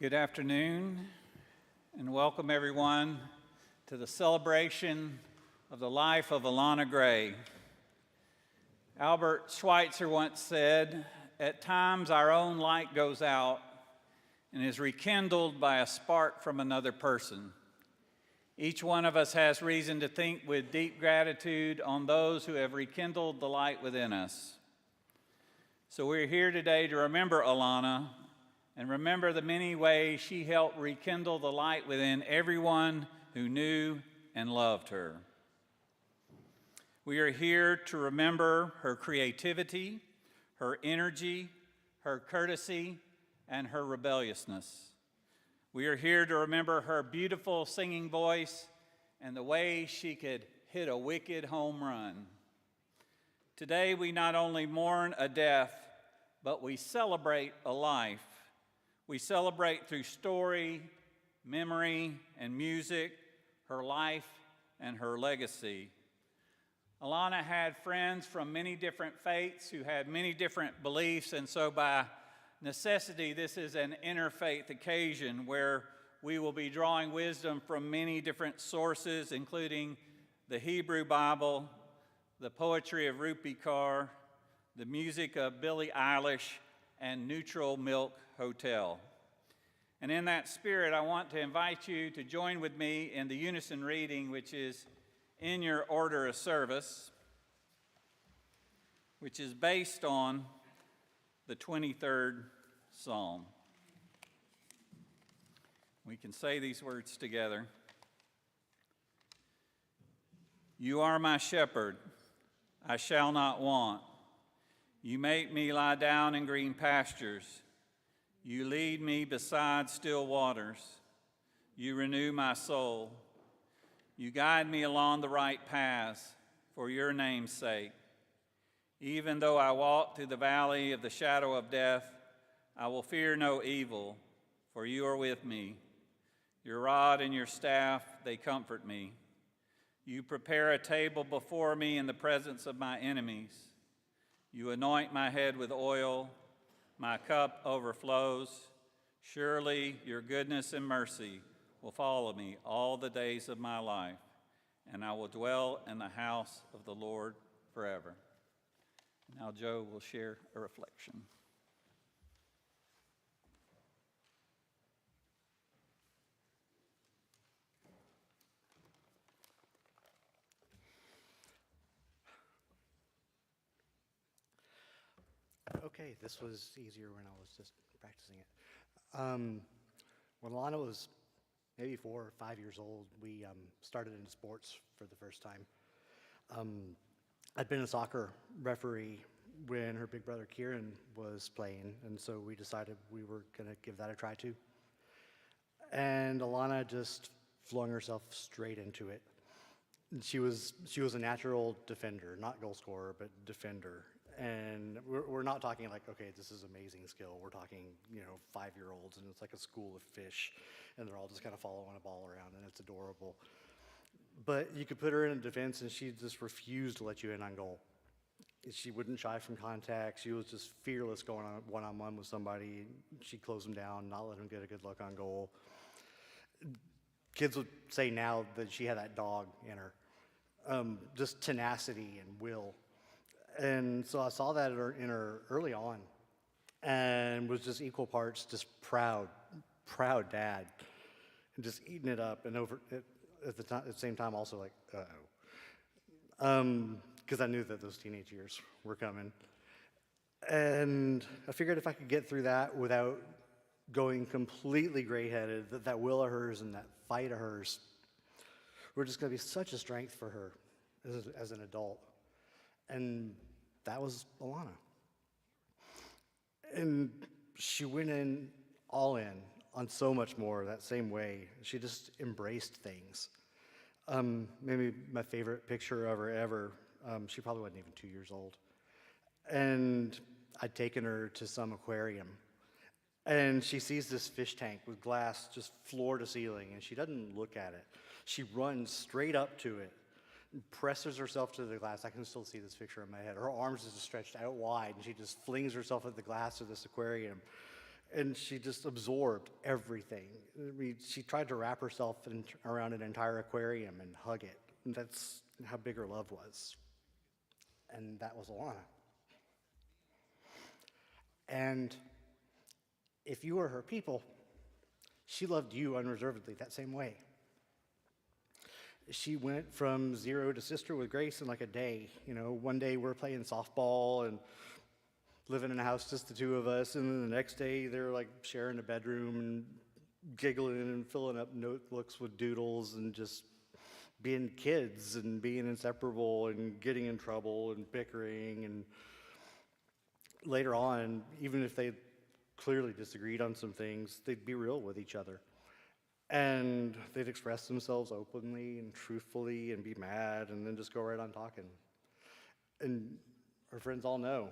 Good afternoon, and welcome everyone to the celebration of the life of Alanna Gray. Albert Schweitzer once said, "At times our own light goes out and is rekindled by a spark from another person. Each one of us has reason to think with deep gratitude on those who have rekindled the light within us." So we're here today to remember Alanna and remember the many ways she helped rekindle the light within everyone who knew and loved her. We are here to remember her creativity, her energy, her courtesy, and her rebelliousness. We are here to remember her beautiful singing voice and the way she could hit a wicked home run. Today, we not only mourn a death, but we celebrate a life. We celebrate through story, memory, and music, her life and her legacy. Alanna had friends from many different faiths who had many different beliefs, and so by necessity, this is an interfaith occasion where we will be drawing wisdom from many different sources, including the Hebrew Bible, the poetry of Rupi Kaur, the music of Billie Eilish, and Neutral Milk Hotel. And in that spirit, I want to invite you to join with me in the unison reading, which is in your order of service, which is based on the 23rd Psalm. We can say these words together. You are my shepherd, I shall not want. You make me lie down in green pastures. You lead me beside still waters. You renew my soul. You guide me along the right paths for your name's sake. Even though I walk through the valley of the shadow of death, I will fear no evil, for you are with me. Your rod and your staff, they comfort me. You prepare a table before me in the presence of my enemies. You anoint my head with oil, my cup overflows. Surely your goodness and mercy will follow me all the days of my life, and I will dwell in the house of the Lord forever. Now Joe will share a reflection. Okay, this was easier when I was just practicing it. When Alanna was maybe 4 or 5 years old, we started in sports for the first time. I'd been a soccer referee when her big brother Kieran was playing, and so we decided we were going to give that a try too. And Alanna just flung herself straight into it. She was a natural defender, not goal scorer, but defender. And we're not talking like, okay, this is amazing skill. We're talking, 5-year-olds, and it's like a school of fish, and they're all just kind of following a ball around, and it's adorable. But you could put her in a defense, and she just refused to let you in on goal. She wouldn't shy from contact. She was just fearless going on one-on-one with somebody. She'd close them down, not let them get a good look on goal. Kids would say now that she had that dog in her, just tenacity and will. And so I saw that in her early on, and was just equal parts just proud dad, and just eating it up, and at the same time also like, because I knew that those teenage years were coming. And I figured if I could get through that without going completely gray-headed, that will of hers and that fight of hers were just going to be such a strength for her as an adult. And that was Alanna. And she went all in on so much more that same way. She just embraced things. Maybe my favorite picture of her ever, she probably wasn't even 2 years old. And I'd taken her to some aquarium. And she sees this fish tank with glass just floor to ceiling, and she doesn't look at it. She runs straight up to it, presses herself to the glass. I can still see this picture in my head. Her arms are just stretched out wide, and she just flings herself at the glass of this aquarium. And she just absorbed everything. I mean, she tried to wrap herself around an entire aquarium and hug it. And that's how big her love was. And that was Alanna. And if you were her people, she loved you unreservedly that same way. She went from 0 to sister with Grace in like a day. You know, one day we're playing softball and living in a house, just the two of us, and then the next day they're like sharing a bedroom and giggling and filling up notebooks with doodles and just being kids and being inseparable and getting in trouble and bickering. And later on, even if they clearly disagreed on some things, they'd be real with each other. And they'd express themselves openly and truthfully and be mad and then just go right on talking. And her friends all know,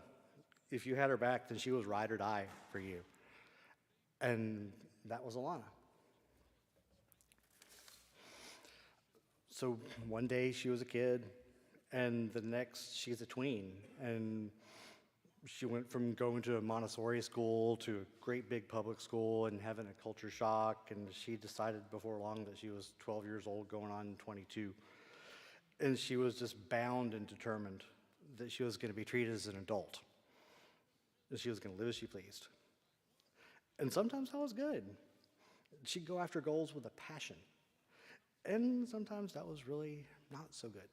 if you had her back, then she was ride or die for you. And that was Alanna. So one day she was a kid, and the next she's a tween. And she went from going to a Montessori school to a great big public school and having a culture shock. And she decided before long that she was 12 years old, going on 22. And she was just bound and determined that she was going to be treated as an adult. That she was going to live as she pleased. And sometimes that was good. She'd go after goals with a passion. And sometimes that was really not so good.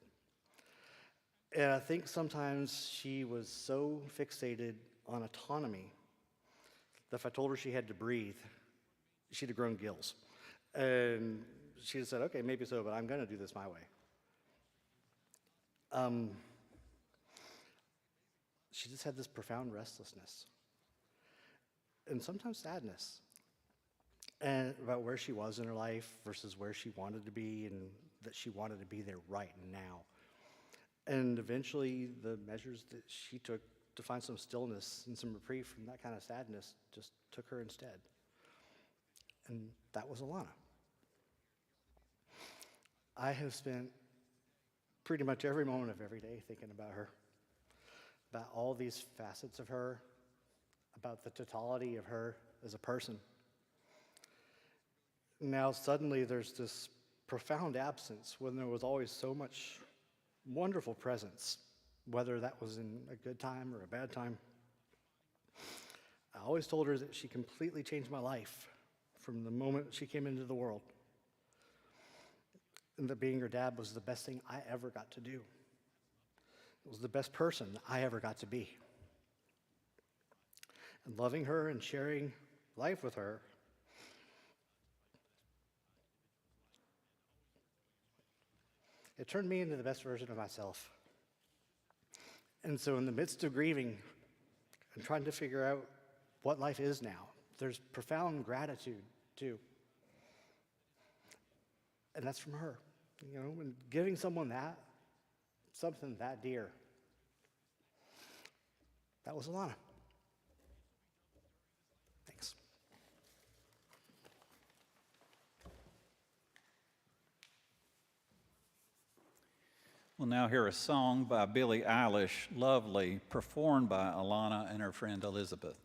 And I think sometimes she was so fixated on autonomy that if I told her she had to breathe, she'd have grown gills. And she'd have said, okay, maybe so, but I'm going to do this my way. She just had this profound restlessness and sometimes sadness and about where she was in her life versus where she wanted to be, and that she wanted to be there right now. And eventually the measures that she took to find some stillness and some reprieve from that kind of sadness just took her instead. And that was Alanna. I have spent pretty much every moment of every day thinking about her, about all these facets of her, about the totality of her as a person. Now suddenly there's this profound absence when there was always so much wonderful presence, whether that was in a good time or a bad time. I always told her that she completely changed my life from the moment she came into the world, and that being her dad was the best thing I ever got to do. It was the best person I ever got to be. And loving her and sharing life with her it turned me into the best version of myself. And so in the midst of grieving and trying to figure out what life is now, there's profound gratitude too. And that's from her. You know, and giving someone that, something that dear, that was Alanna. Thanks. We'll now hear a song by Billie Eilish, Lovely, performed by Alanna and her friend Elizabeth.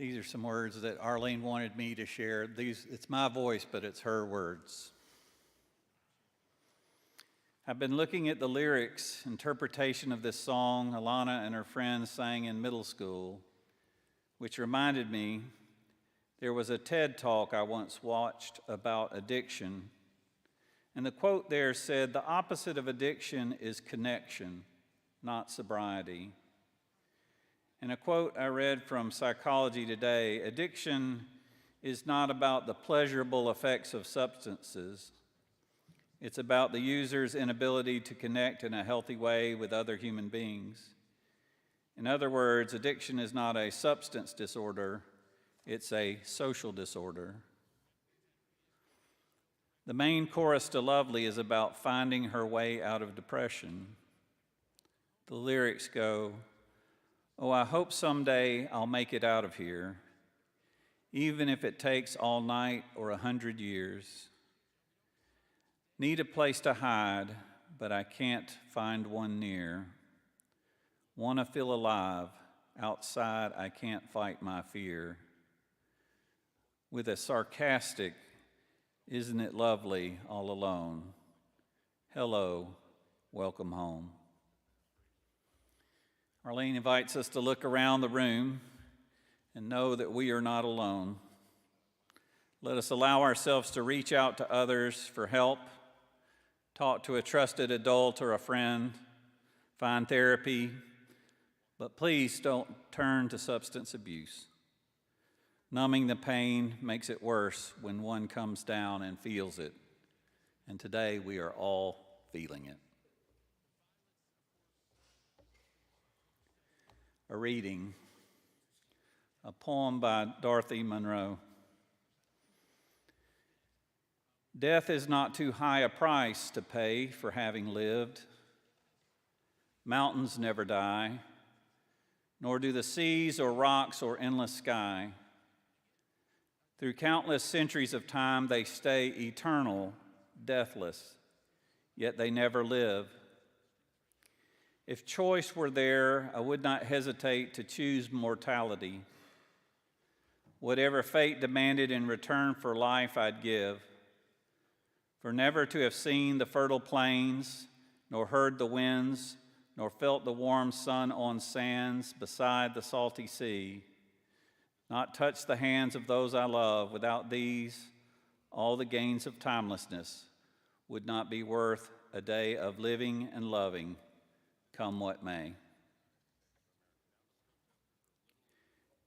These are some words that Arlene wanted me to share. It's my voice, but it's her words. I've been looking at the lyrics interpretation of this song Alanna and her friends sang in middle school, which reminded me there was a TED Talk I once watched about addiction. And the quote there said, "The opposite of addiction is connection, not sobriety." And a quote I read from Psychology Today, addiction is not about the pleasurable effects of substances. It's about the user's inability to connect in a healthy way with other human beings. In other words, addiction is not a substance disorder, it's a social disorder. The main chorus to Lovely is about finding her way out of depression. The lyrics go, "Oh, I hope someday I'll make it out of here, even if it takes all night or 100 years. Need a place to hide, but I can't find one near. Want to feel alive, outside I can't fight my fear." With a sarcastic, "Isn't it lovely all alone? Hello, welcome home." Arlene invites us to look around the room and know that we are not alone. Let us allow ourselves to reach out to others for help, talk to a trusted adult or a friend, find therapy, but please don't turn to substance abuse. Numbing the pain makes it worse when one comes down and feels it, and today we are all feeling it. A reading, a poem by Dorothy Monroe. Death is not too high a price to pay for having lived. Mountains never die, nor do the seas or rocks or endless sky. Through countless centuries of time, they stay eternal, deathless, yet they never live. If choice were there, I would not hesitate to choose mortality. Whatever fate demanded in return for life, I'd give. For never to have seen the fertile plains, nor heard the winds, nor felt the warm sun on sands beside the salty sea, not touched the hands of those I love, without these, all the gains of timelessness would not be worth a day of living and loving, come what may.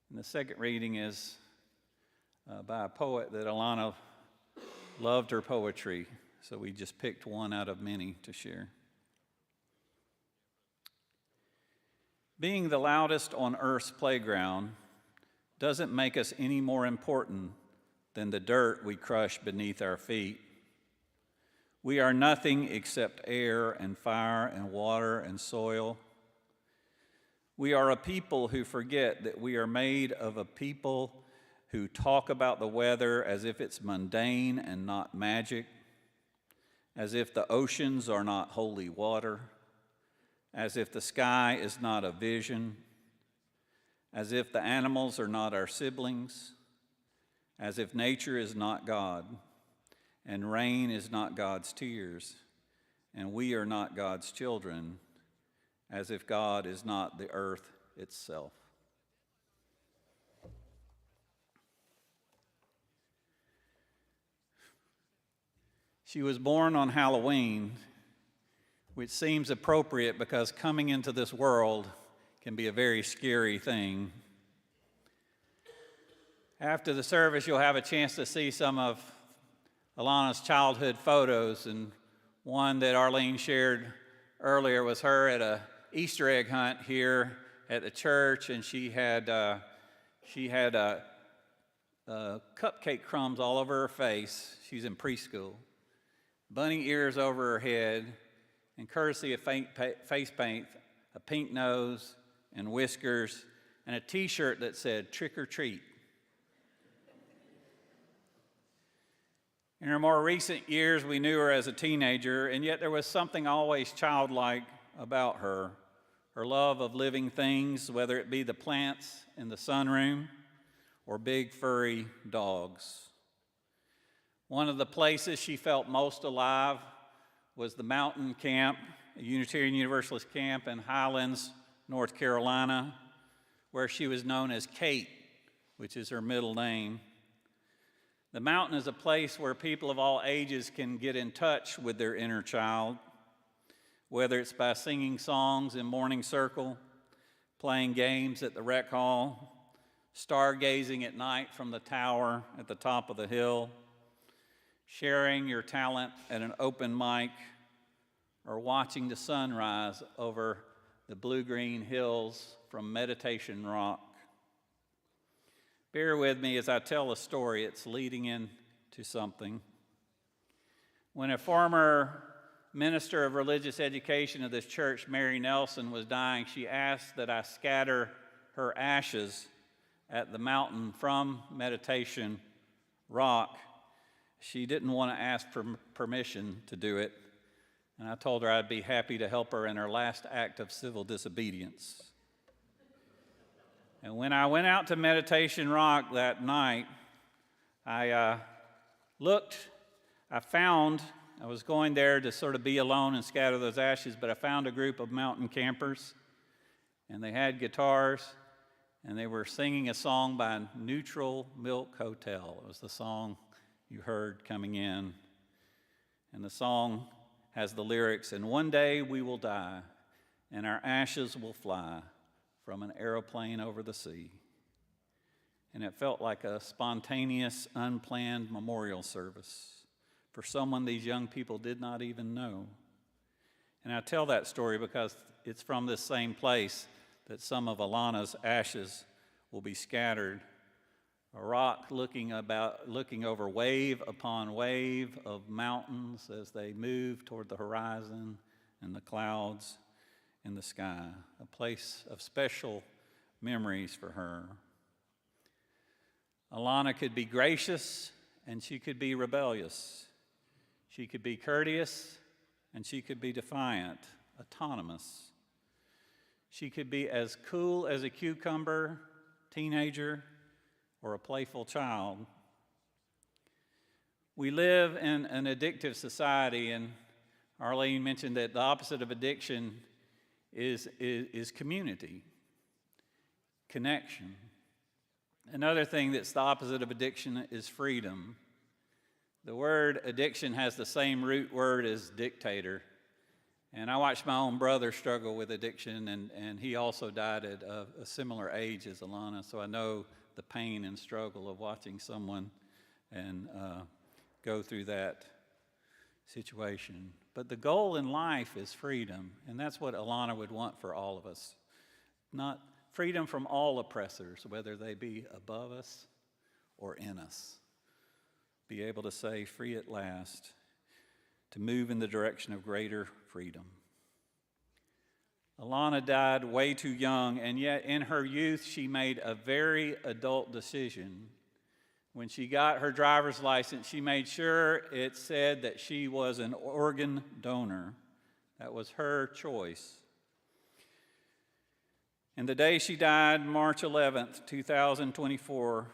And the second reading is by a poet that Alanna loved her poetry, so we just picked one out of many to share. Being the loudest on Earth's playground doesn't make us any more important than the dirt we crush beneath our feet. We are nothing except air and fire and water and soil. We are a people who forget that we are made of a people who talk about the weather as if it's mundane and not magic, as if the oceans are not holy water, as if the sky is not a vision, as if the animals are not our siblings, as if nature is not God, and rain is not God's tears, and we are not God's children, as if God is not the earth itself. She was born on Halloween, which seems appropriate because coming into this world can be a very scary thing. After the service, you'll have a chance to see some of Alanna's childhood photos, and one that Arlene shared earlier was her at a Easter egg hunt here at the church, and she had cupcake crumbs all over her face. She's in preschool. Bunny ears over her head, and courtesy of face paint, a pink nose and whiskers, and a t-shirt that said, "Trick or treat." In her more recent years, we knew her as a teenager, and yet there was something always childlike about her. Her love of living things, whether it be the plants in the sunroom, or big furry dogs. One of the places she felt most alive was the mountain camp, a Unitarian Universalist camp in Highlands, North Carolina, where she was known as Kate, which is her middle name. The mountain is a place where people of all ages can get in touch with their inner child, whether it's by singing songs in morning circle, playing games at the rec hall, stargazing at night from the tower at the top of the hill, sharing your talent at an open mic, or watching the sunrise over the blue-green hills from Meditation Rock. Bear with me as I tell a story. It's leading into something. When a former minister of religious education of this church, Mary Nelson, was dying, she asked that I scatter her ashes at the mountain from Meditation Rock. She didn't want to ask for permission to do it, and I told her I'd be happy to help her in her last act of civil disobedience. And when I went out to Meditation Rock that night, I was going there to sort of be alone and scatter those ashes, but I found a group of mountain campers, and they had guitars, and they were singing a song by Neutral Milk Hotel. It was the song you heard coming in. And the song has the lyrics, "And one day we will die, and our ashes will fly from an aeroplane over the sea." And it felt like a spontaneous, unplanned memorial service for someone these young people did not even know. And I tell that story because it's from this same place that some of Alanna's ashes will be scattered. A rock looking over wave upon wave of mountains as they move toward the horizon and the clouds in the sky, a place of special memories for her. Alanna could be gracious and she could be rebellious. She could be courteous and she could be defiant, autonomous. She could be as cool as a cucumber, teenager, or a playful child. We live in an addictive society, and Arlene mentioned that the opposite of addiction is community, connection. Another thing that's the opposite of addiction is freedom. The word addiction has the same root word as dictator. And I watched my own brother struggle with addiction, and he also died at a similar age as Alanna, so I know the pain and struggle of watching someone and go through that situation. But the goal in life is freedom, and that's what Alanna would want for all of us. Not freedom from all oppressors, whether they be above us or in us. Be able to say, free at last, to move in the direction of greater freedom. Alanna died way too young, and yet in her youth she made a very adult decision. When she got her driver's license, she made sure it said that she was an organ donor. That was her choice. And the day she died, March 11th, 2024,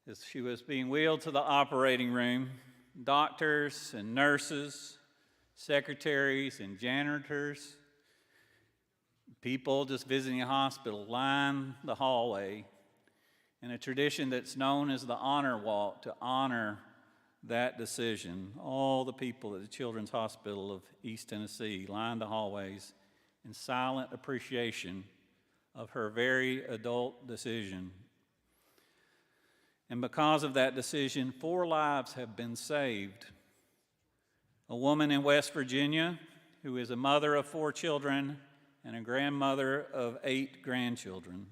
as she was being wheeled to the operating room, doctors and nurses, secretaries and janitors, people just visiting a hospital line the hallway in a tradition that's known as the honor walk to honor that decision. All the people at the Children's Hospital of East Tennessee lined the hallways in silent appreciation of her very adult decision. And because of that decision, 4 lives have been saved. A woman in West Virginia who is a mother of 4 children and a grandmother of 8 grandchildren.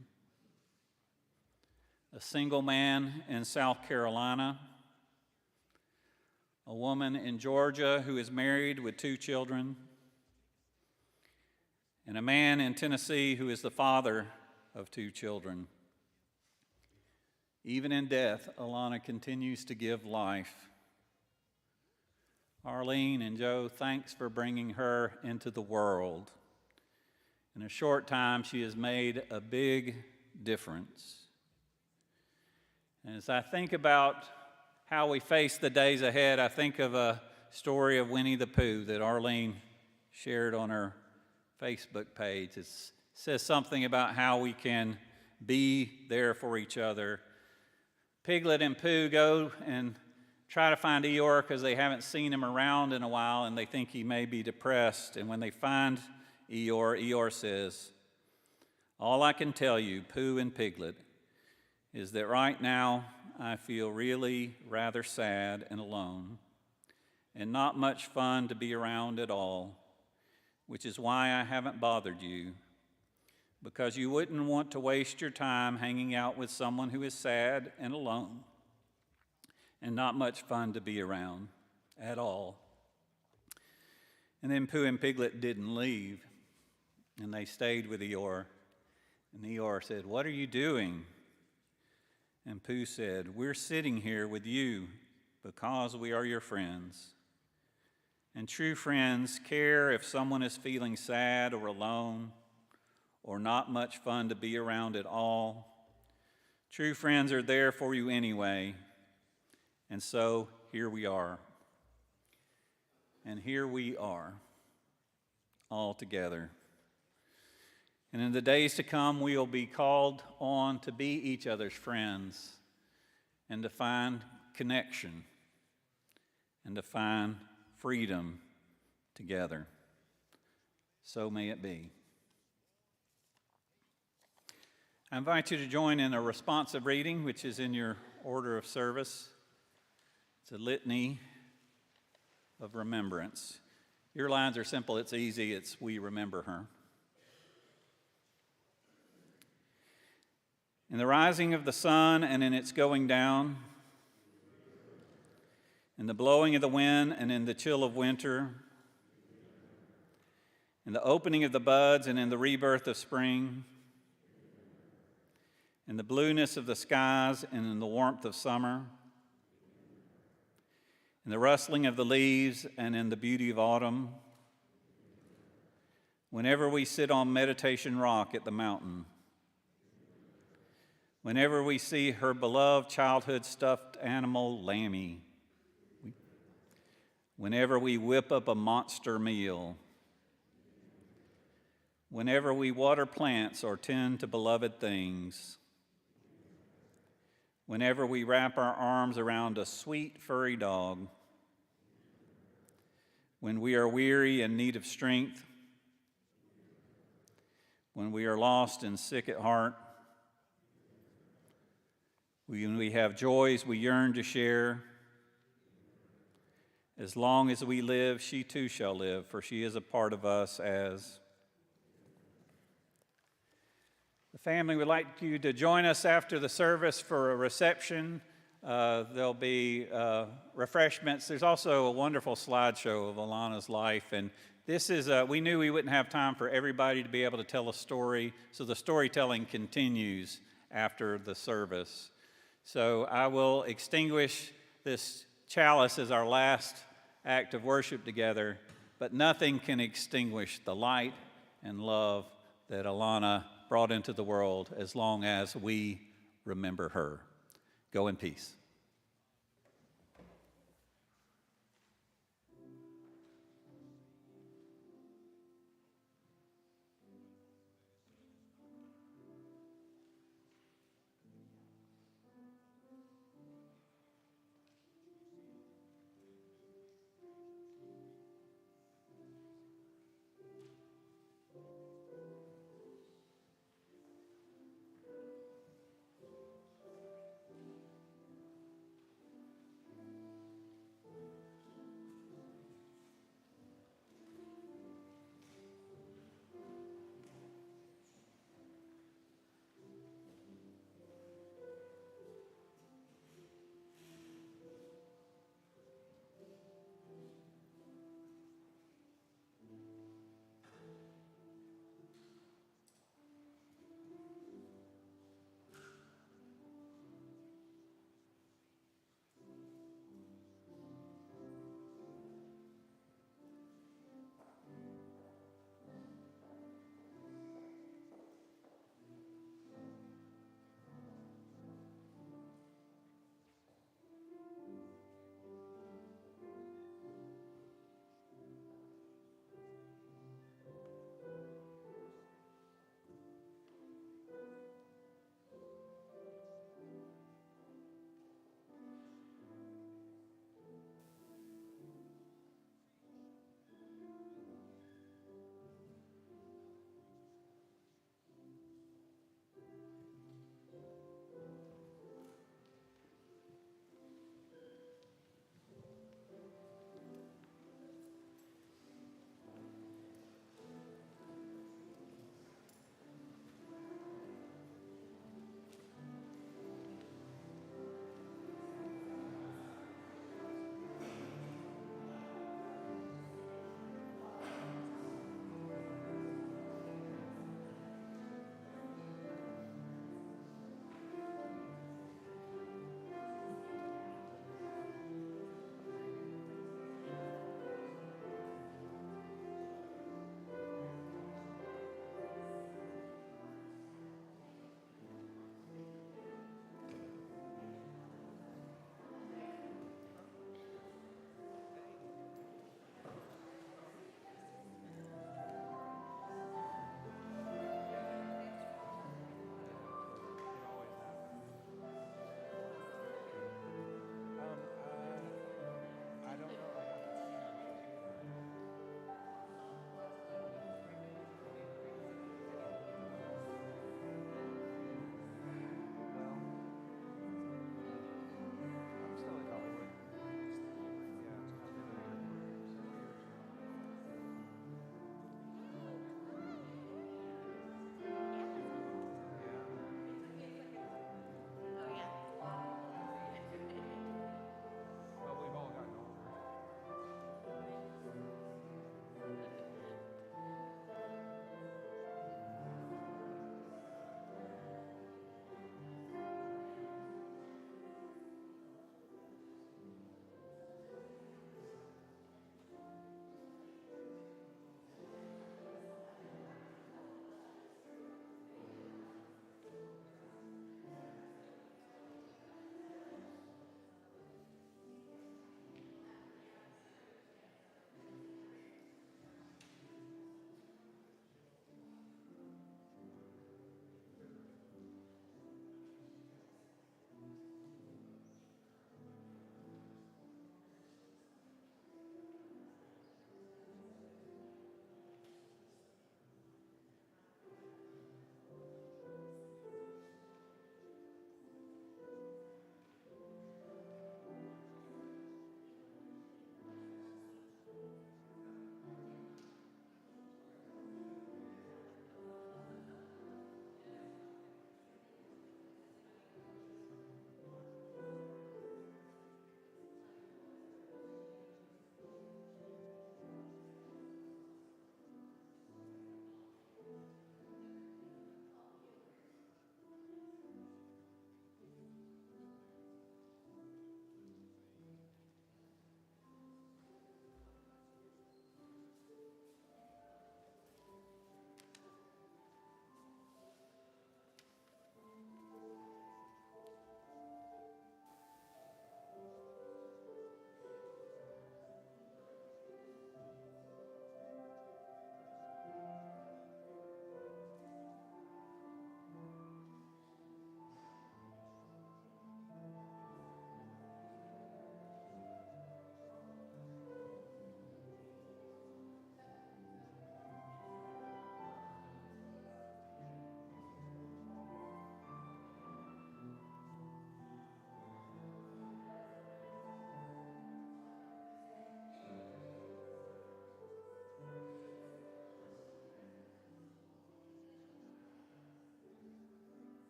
A single man in South Carolina. A woman in Georgia who is married with 2 children. And a man in Tennessee who is the father of 2 children. Even in death, Alanna continues to give life. Arlene and Joe, thanks for bringing her into the world. In a short time, she has made a big difference. And as I think about how we face the days ahead, I think of a story of Winnie the Pooh that Arlene shared on her Facebook page. It says something about how we can be there for each other. Piglet and Pooh go and try to find Eeyore because they haven't seen him around in a while and they think he may be depressed. And when they find Eeyore, Eeyore says, "All I can tell you, Pooh and Piglet, is that right now I feel really rather sad and alone and not much fun to be around at all, which is why I haven't bothered you, because you wouldn't want to waste your time hanging out with someone who is sad and alone and not much fun to be around at all." And then Pooh and Piglet didn't leave, and they stayed with Eeyore. And Eeyore said, "What are you doing?" And Pooh said, "We're sitting here with you because we are your friends. And true friends care if someone is feeling sad or alone or not much fun to be around at all. True friends are there for you anyway. And so here we are. And here we are, all together. And in the days to come, we will be called on to be each other's friends and to find connection and to find freedom together. So may it be. I invite you to join in a responsive reading, which is in your order of service. It's a litany of remembrance. Your lines are simple, it's easy, it's "We remember her." In the rising of the sun and in its going down, in the blowing of the wind and in the chill of winter, in the opening of the buds and in the rebirth of spring, in the blueness of the skies and in the warmth of summer, in the rustling of the leaves and in the beauty of autumn, whenever we sit on Meditation Rock at the mountain, whenever we see her beloved childhood stuffed animal, Lammy, whenever we whip up a monster meal, whenever we water plants or tend to beloved things, whenever we wrap our arms around a sweet furry dog, when we are weary and in need of strength, when we are lost and sick at heart, when we have joys we yearn to share. As long as we live, she too shall live, for she is a part of us as. The family would like you to join us after the service for a reception. There'll be refreshments. There's also a wonderful slideshow of Alanna's life, and this is, we knew we wouldn't have time for everybody to be able to tell a story, so the storytelling continues after the service. So I will extinguish this chalice as our last act of worship together, but nothing can extinguish the light and love that Alanna brought into the world as long as we remember her. Go in peace.